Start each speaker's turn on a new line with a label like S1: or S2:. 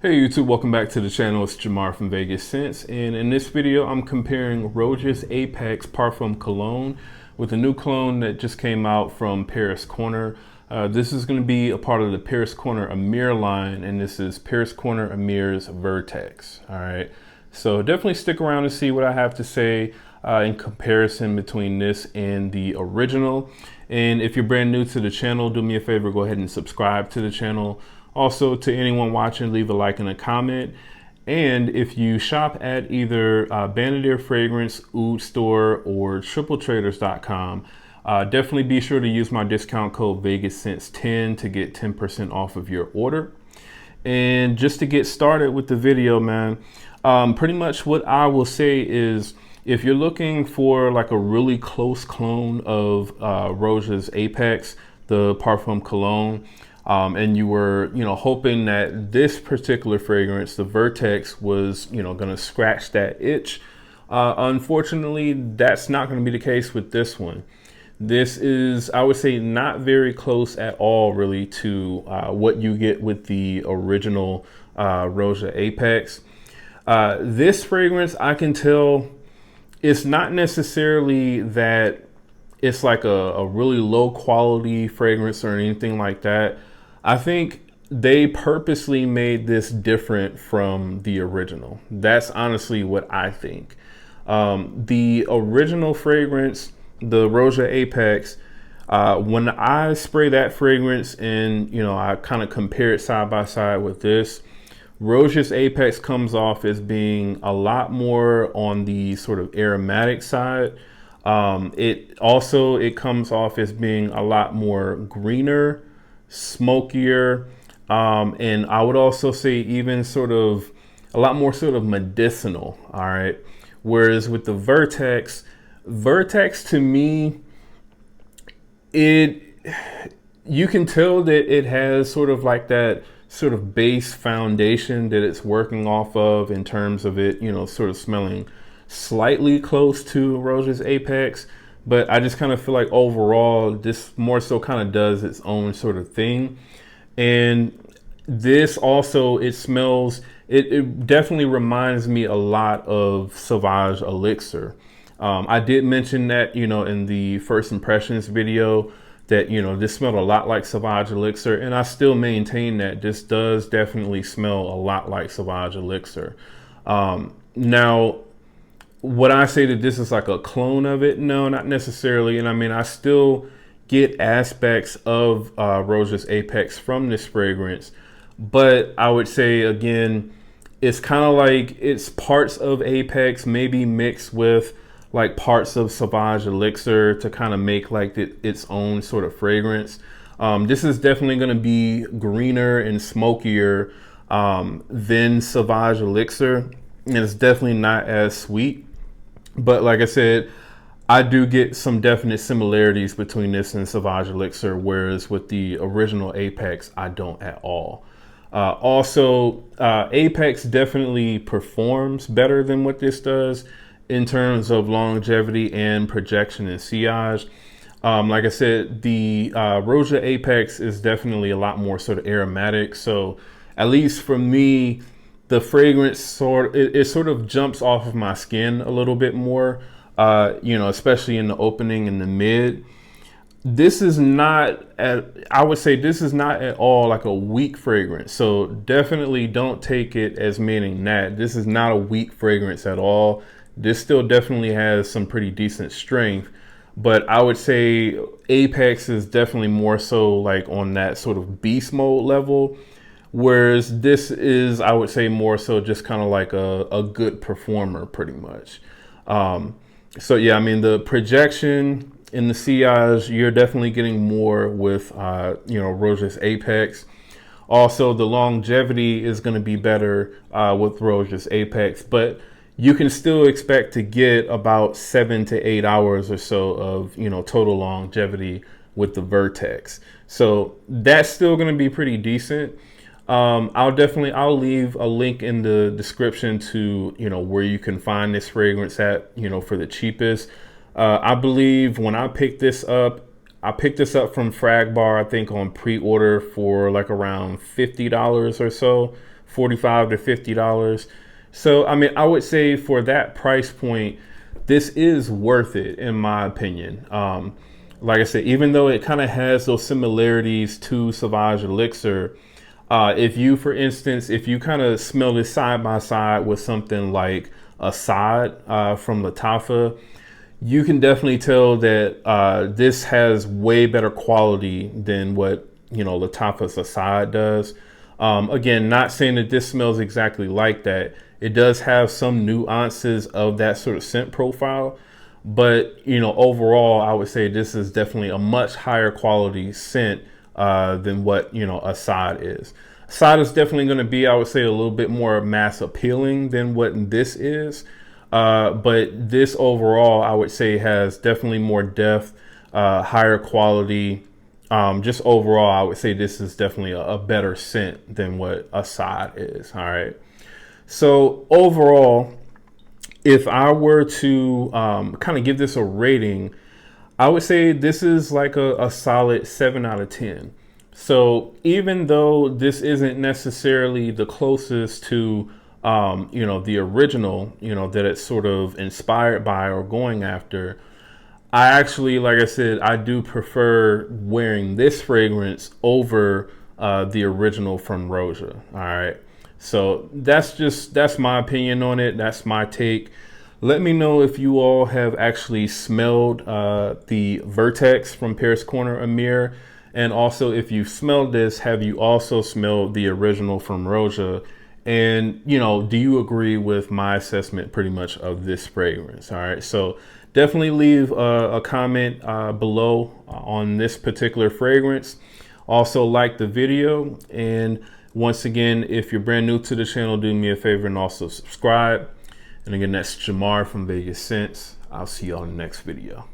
S1: Hey YouTube, welcome back to the channel. It's Jamar from Vegas Scents, and in this video I'm comparing Roja's Apex Parfum Cologne with a new cologne that just came out from Paris Corner. This is going to be a part of the Paris Corner Amir line, and this is Paris Corner Amir's Vertex. Alright, so definitely stick around to see what I have to say in comparison between this and the original. And if you're brand new to the channel, do me a favor, go ahead and subscribe to the channel. Also, to anyone watching, leave a like and a comment. And if you shop at either Bandier Fragrance, Oud Store, or TripleTraders.com, definitely be sure to use my discount code VegasScents10 to get 10% off of your order. And just to get started with the video, man, pretty much what I will say is, if you're looking for like a really close clone of Roja's Apex, the Parfum Cologne, and you were, hoping that this particular fragrance, the Vertex, was, going to scratch that itch. Unfortunately, that's not going to be the case with this one. This is, I would say, not very close at all, really, to what you get with the original Roja Apex. This fragrance, I can tell, it's not necessarily that it's like a really low quality fragrance or anything like that. I think they purposely made this different from the original. That's honestly what I think. The original fragrance, the Roja Apex, when I spray that fragrance and, I kind of compare it side by side with this, Roja's Apex comes off as being a lot more on the sort of aromatic side. It comes off as being a lot more greener, smokier, and I would also say even sort of a lot more sort of medicinal. All right. Whereas with the Vertex to me, you can tell that it has sort of like that sort of base foundation that it's working off of in terms of it, sort of smelling slightly close to Roja's Apex. But I just kind of feel like overall, this more so kind of does its own sort of thing. And this also, it definitely reminds me a lot of Sauvage Elixir. I did mention that, in the first impressions video, that, this smelled a lot like Sauvage Elixir, and I still maintain that this does definitely smell a lot like Sauvage Elixir. Now, would I say that this is like a clone of it? No, not necessarily. And I mean, I still get aspects of Roja's Apex from this fragrance, but I would say, again, it's kind of like it's parts of Apex maybe mixed with like parts of Sauvage Elixir to kind of make like its own sort of fragrance. This is definitely going to be greener and smokier than Sauvage Elixir, and it's definitely not as sweet. But like I said, I do get some definite similarities between this and Sauvage Elixir, whereas with the original Apex, I don't at all. Apex definitely performs better than what this does in terms of longevity and projection and sillage. Like I said, the Roja Apex is definitely a lot more sort of aromatic. So at least for me, the fragrance it sort of jumps off of my skin a little bit more, especially in the opening and the mid. This is not I would say this is not at all like a weak fragrance. So definitely don't take it as meaning that this is not a weak fragrance at all. This still definitely has some pretty decent strength, but I would say Apex is definitely more so like on that sort of beast mode level. Whereas this is, I would say, more so just kind of like a good performer, pretty much. So yeah, I mean, the projection in the sillage, you're definitely getting more with, Roja's Apex. Also, the longevity is going to be better with Roja's Apex, but you can still expect to get about 7 to 8 hours or so of, total longevity with the Vertex. So that's still going to be pretty decent. I'll leave a link in the description to, where you can find this fragrance at, for the cheapest. I believe when I picked this up from Frag Bar, I think on pre-order for like around $50 or so. $45 to $50. So, I mean, I would say for that price point, this is worth it in my opinion. Like I said, even though it kind of has those similarities to Sauvage Elixir, if you, for instance, if you kind of smell this side by side with something like Assad from Lattafa, you can definitely tell that this has way better quality than what, you know, Lattafa's Assad does. Again, not saying that this smells exactly like that. It does have some nuances of that sort of scent profile, but, you know, overall, I would say this is definitely a much higher quality scent than what, you know, Assad is. Assad is definitely going to be, I would say, a little bit more mass appealing than what this is. But this overall, I would say, has definitely more depth, higher quality. Just overall, I would say this is definitely a better scent than what Assad is. All right. So overall, if I were to kind of give this a rating, I would say this is like a solid 7 out of 10. So even though this isn't necessarily the closest to, you know, the original, you know, that it's sort of inspired by or going after, I actually, like I said, I do prefer wearing this fragrance over the original from Roja. All right. So that's my opinion on it. That's my take. Let me know if you all have actually smelled the Vertex from Paris Corner Amir. And also, if you smelled this, have you also smelled the original from Roja? And, you know, do you agree with my assessment pretty much of this fragrance? All right. So definitely leave a comment below on this particular fragrance. Also, like the video. And once again, if you're brand new to the channel, do me a favor and also subscribe. And again, that's Jamar from Vegas Scents. I'll see you on the next video.